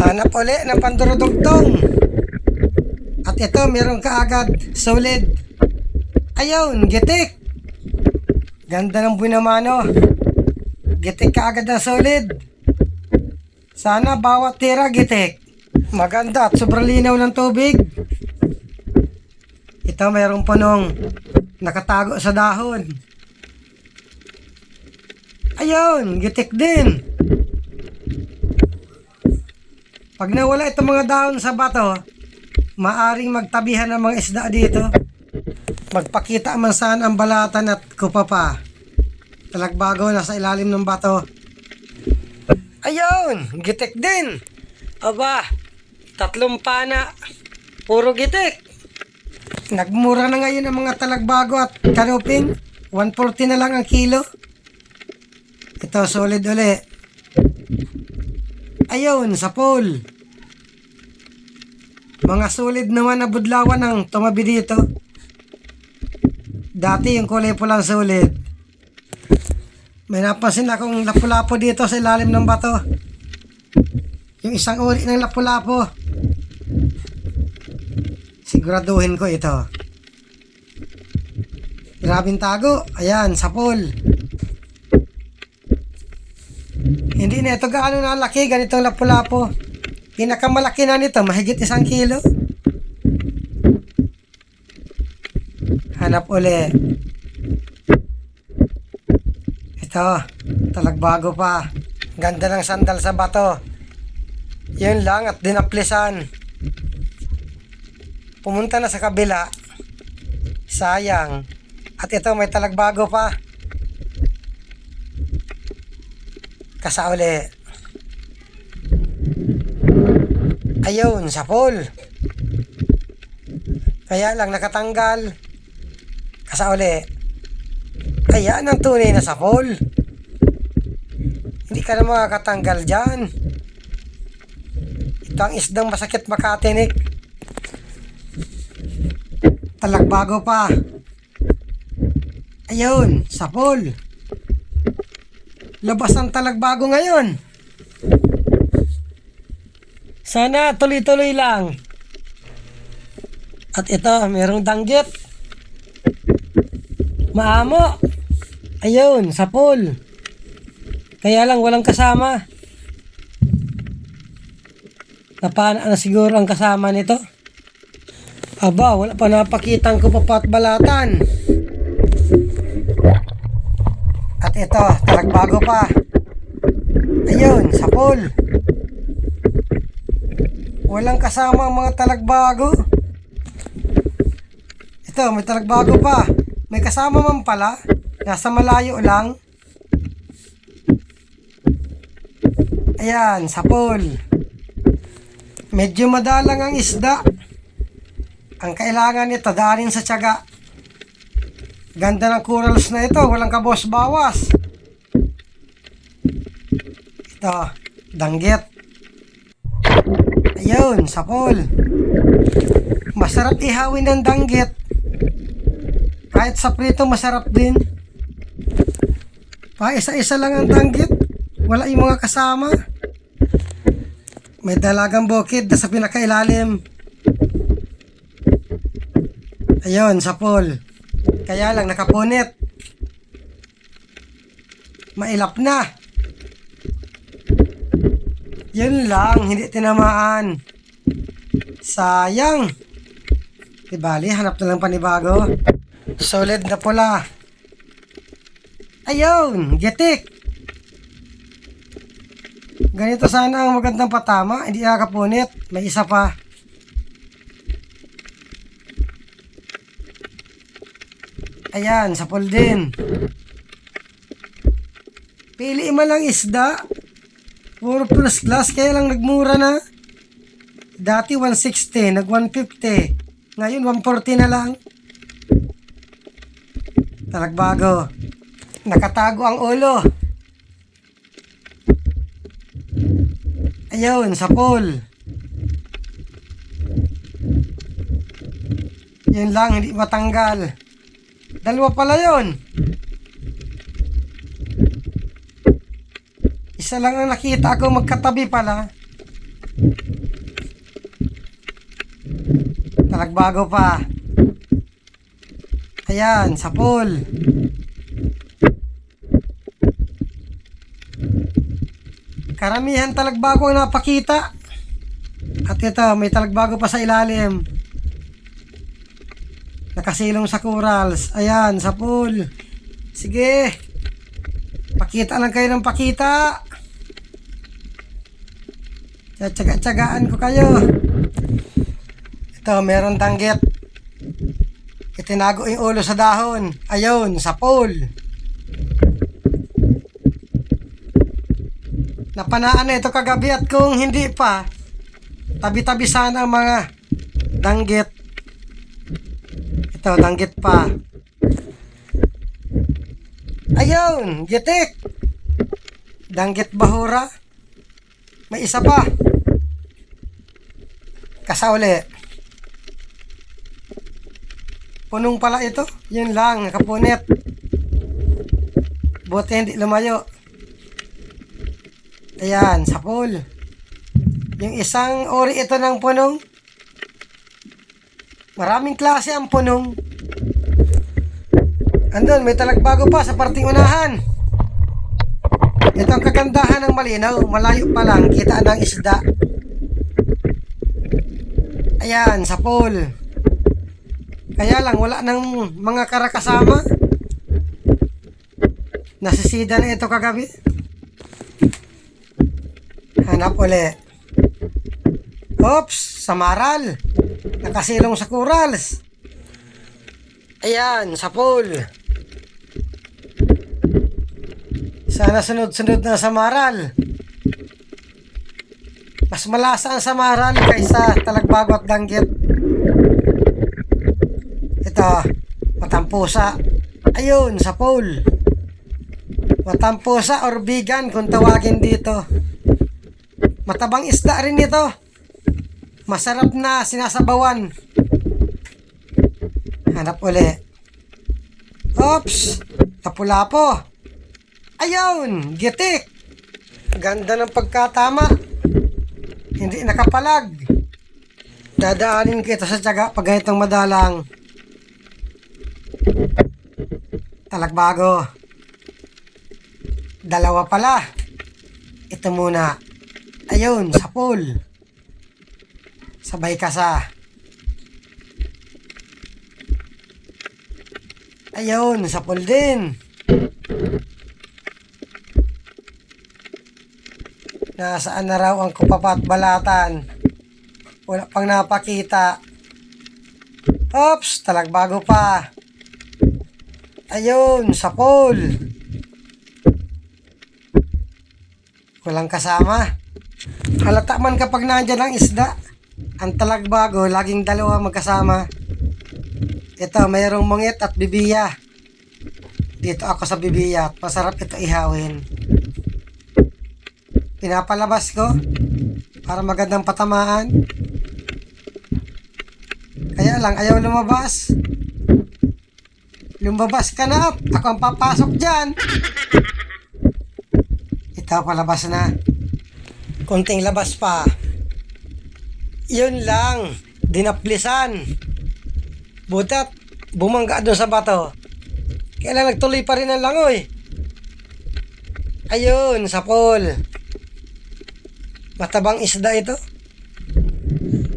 Hanap uli ng pandurudugtong. At ito, meron kaagad solid. Ayun, gitik. Ganda ng binamano. Gitik kaagad ng solid. Sana bawat tira gitik. Maganda at sobrang linaw ng tubig. Ito, mayroong punong nakatago sa dahon. Ayun, gitik din. Pag nawala itong mga dahon sa bato, maaring magtabihan ng mga isda dito. Magpakita man saan ang balatan at kupa pa. Talagbago na sa ilalim ng bato. Ayun, gitik din. Aba, 3 pana. Puro gitik. Nagmura na ngayon ang mga talagbago at kanuping. 140 na lang ang kilo. Ito, solid uli. Ayun, sa pole. Mga solid naman na budlawan ang tumabi dito. Dati yung kulay pulang solid. May napansin akong lapu-lapo dito sa ilalim ng bato. Yung isang uri ng lapu-lapo. Siguraduhin ko ito. Grabing tago. Ayan, sa pole. Hindi na ito gaano na laki, ganitong lapu-lapo. Pinakamalaki na nito, mahigit 1 kilo. Hanap uli. Ito, talagbago pa. Ganda ng sandal sa bato. Yun lang at dinaplisan. Pumunta na sa kabila. Sayang. At ito, may talagbago pa. Kasa uli. Ayun, sa pole. Kaya lang nakatanggal. Kasa uli. Ayan ang tunay na sa pole. Hindi ka na makakatanggal dyan. Ito ang isdang masakit makatinik. Talagbago pa. Ayun, sa pole. Labas ang talagbago ngayon. Sana tuloy-tuloy lang. At ito, mayroong danggit. Maamo. Ayun, sa pool. Kaya lang walang kasama. Napana na siguro ang kasama nito. Aba, wala pa napakitang kupapat balatan. At ito, talagbago pa. Ayun, sa pool. Walang kasama ang mga talagbago. Ito, may talagbago pa. May kasama man pala. Nasa malayo lang. Ayan, sa pool. Medyo madalang ang isda. Ang kailangan nito, daanin sa tiyaga. Ganda ng corals na ito. Walang kabos-bawas. Ito, danggit. Ayun, sa pool. Masarap ihawin ng danggit. Kahit sa prito, masarap din. Pa isa-isa lang ang danggit. Wala yung mga kasama. May dalagang bukid na sa pinakailalim. Ayun, sa pool. Kaya lang, nakapunit. Mailap na. Yun lang, hindi tinamaan. Sayang. Ibali, hanap na lang panibago. Solid na pula. Ayun, gitik. Ganito sana ang magandang patama. Hindi nakapunit. May isa pa. Ayan, sa pool din. Pili mo lang isda. Puro first class, kaya lang nagmura na. Dati 160, nag 150. Ngayon 140 na lang. Talagbago. Nakatago ang ulo. Ayun, sa pool. Yun lang, hindi matanggal. Dalawa pala yun. Isa lang ang nakita ko, magkatabi pala. talagbago pa. Ayan, sa pool. Karamihan talagbago ang napakita. At ito, may talagbago pa sa ilalim. Nakasilong sa corals. Ayan, sa pool. Sige. Pakita lang kayo ng pakita. Tsaga-tsagaan ko kayo. Ito, meron danggit. Itinago yung ulo sa dahon. Ayun, sa pool. Napanaan na ito kagabi at kung hindi pa, tabi-tabi sana ang mga danggit. Ito, danggit pa. Ayun, gitik. Danggit bahura. May isa pa. Kasauli. Punong pala ito. Yun lang, nakapunit. Buti hindi lumayo. Ayan, sa pool. Yung isang ori ito ng punong. Maraming klase ang punong. Andun, may talagbago pa sa parting unahan. Ito ang kagandahan ng malinaw. Malayo pa lang, kita ng isda. Ayan, sa pool. Kaya lang, wala nang mga karakasama. Nasisida na ito kagabi. Hanap uli. Oops, samaral. Nakasilong sa corals. Ayan, sa pool. Sana sunod-sunod na samaral. Mas malasa ang samaral kaysa talagbago at danggit. Ito, matampusa. Ayun, sa pool. Matampusa or bigan kung tawagin dito. Matabang isda rin ito. Masarap na sinasabawan. Hanap uli. Oops, tapu-lapo. Ayun, gitik. Ganda ng pagkatama. Hindi nakapalag. Dadaanin ko ito sa tiyaga pag ganitong madalang. Talagbago. Dalawa pala. Ito muna. Ayun, sa pool. Sabay kasa. Ayun, sa pool din. Nasaan na raw ang kupapat balatan? Wala pang napakita. Oops, talagbago pa. Ayun, sa pool. Walang kasama. Halata man kapag nandyan ang isda. Ang talagbago, laging dalawa magkasama. Ito, mayroong mungit at bibiya. Dito ako sa bibiya. Masarap ito ihawin. Pinapalabas ko para magandang patamaan. Kaya lang, ayaw lumabas. Lumabas ka na. Ako ang papasok dyan. Ito, palabas na. Kunting labas pa. Yun lang. Dinaplisan. Butat, bumangga doon sa bato. Kaya lang, nagtuloy pa rin ang langoy. Ayun, sa pool. Matabang isda ito.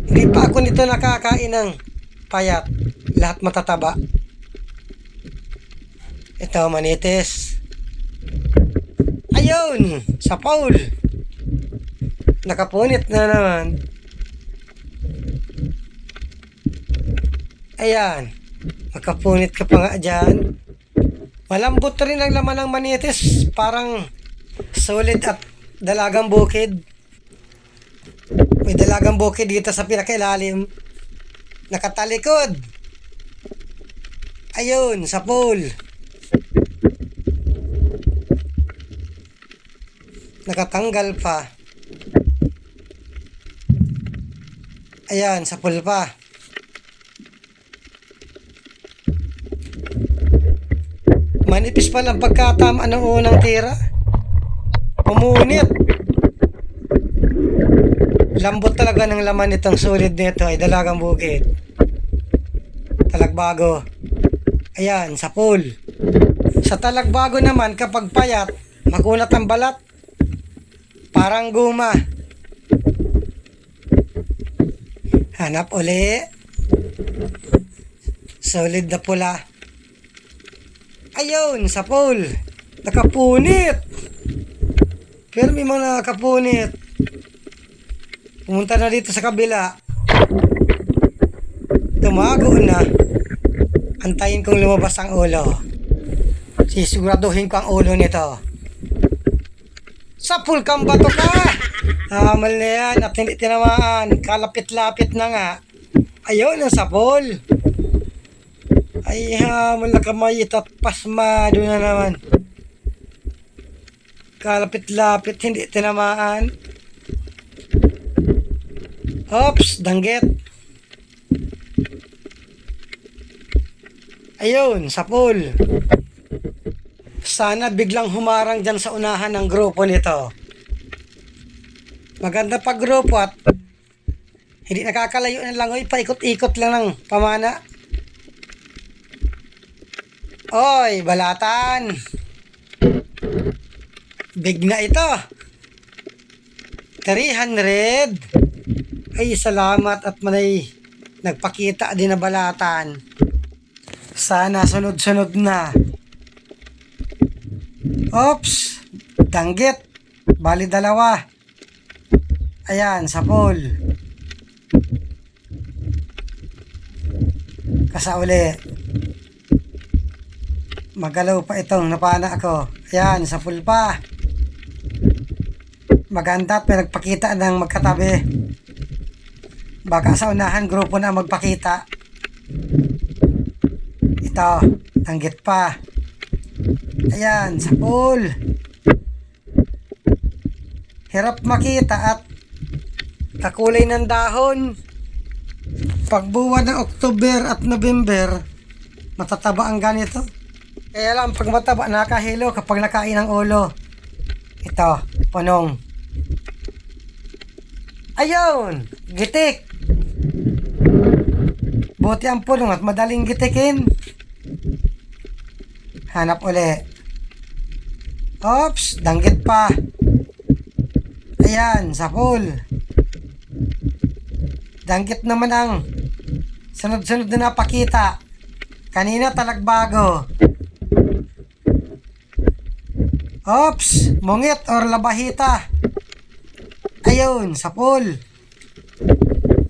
Hindi pa ako nito nakakain ng payat. Lahat matataba. Ito, manitis. Ayun, sa pool. Nakapunit na naman. Ayan. Makapunit ka pa nga dyan. Malambot rin ang laman ng manitis. Parang solid at dalagang bukid. May dalagang bukid dito sa pinakailalim. Nakatalikod. Ayun, sa pool. Nakatanggal pa. Ayan, sa pool pa. Manipis pa lang pagkatama ng unang tira. Pumunit. Lambot talaga ng laman nitong solid nito ay dalagang bukid. talagbago. Ayan, sa pool. Sa talagbago naman, kapag payat, makunat ang balat. Parang guma. Hanap uli. Solid na pula. Ayun, sa pool. Nakapunit. Pero may mga nakapunit. Pumunta na dito sa kabila. Tumago na. Antayin kong lumabas ang ulo. Sisiguraduhin ko ang ulo nito. Sa pool kang bato ka! Hamal na yan at hindi tinamaan. Kalapit-lapit na nga. Ayun ang sa pool. Ay hamal na kamay at pasmado na naman. Kalapit-lapit, hindi tinamaan. Oops, danggit. Ayun, sa pool. Sana biglang humarang dyan sa unahan ng grupo nito. Maganda pag grupo at hindi nakakalayo ng langoy, paikot-ikot lang ng pamana. Oy, balatan. Big na ito. 300. Ay, salamat at manay nagpakita din na balatan. Sana sunod-sunod na. Oops, danggit. Bali dalawa. Ayan, sa pool. Kasauli. Magalaw pa itong napana ako. Ayan, sa pool pa. Maganda at may nagpakita ng magkatabi. Baka sa unahan grupo na magpakita. Ito, danggit pa. Ayan, sa pool. Hirap makita at kakulay ng dahon. Pagbuwan ng October at November, matataba ang ganito. Kaya lang pag mataba, nakahilo kapag nakain ang ulo. Ito, punong. Ayun, gitik. Buti ang punong at madaling gitikin. Hanap uli. Oops, danggit pa. Ayan, sa pool. Danggit naman ang sunod-sunod na napakita. Kanina talagbago. Oops, mungit or labahita. Ayun, sa pool.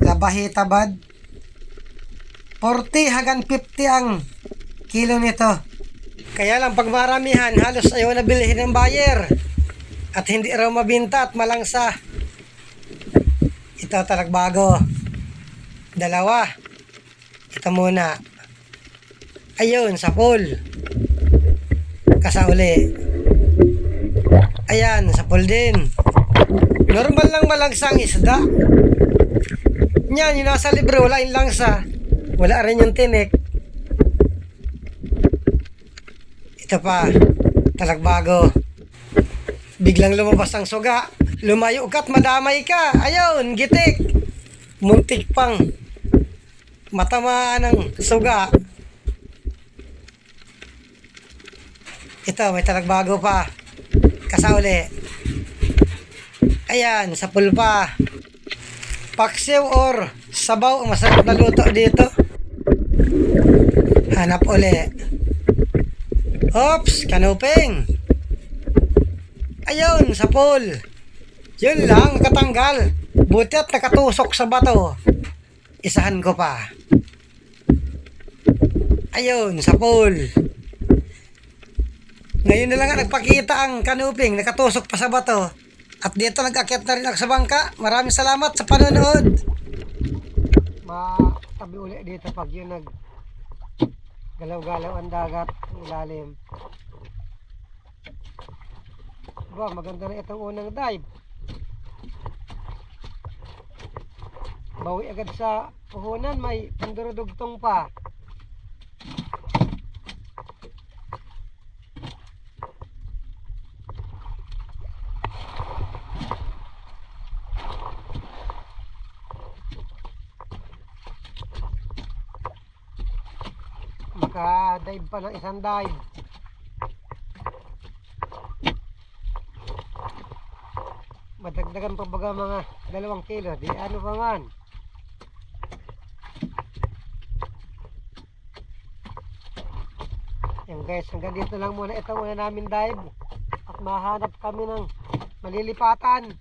Labahita bad. 40 hanggang 50 ang kilo nito. Kaya lang pag maramihan, halos ayaw na bilhin ng buyer. At hindi raw mabinta at malangsa. Ito talagbago. Dalawa. Ito muna. Ayun, sa pool. Kasauli. Ayan, sa pool din. Normal lang malangsang isda. Yan, yung nasa libre, wala yung langsa. Wala rin yung tinik. Ito pa, talagbago. Biglang lumabas ang suga. Lumayo ka't madamay ka. Ayun, gitik. Muntik pang matamaan ng suga. Ito, may talagbago pa. Kasauli. Ayan, sa pulpa. Paksiw or sabaw, masarap na luto dito. Hanap uli. Oops, kanuping. Ayun, sa pool. Yun lang, katanggal. Buti at nakatusok sa bato. Isahan ko pa. Ayun, sa pool. Ngayon na lang nga nagpakita ang kanuping, nakatusok pa sa bato. At dito nag-akyat na rin ako sa bangka. Maraming salamat sa panonood. Matabi uli dito pag yun galaw-galaw ang dagat ilalim. Diba, maganda na itong unang dive. Bawi agad sa puhunan, may pandurudugtong pa. Ka-dive pa ng isang dive. Madagdagan pa baga mga 2 kilo. Di ano pa man. Yan guys, hanggang dito lang muna. Ito muna namin dive. At mahanap kami ng malilipatan.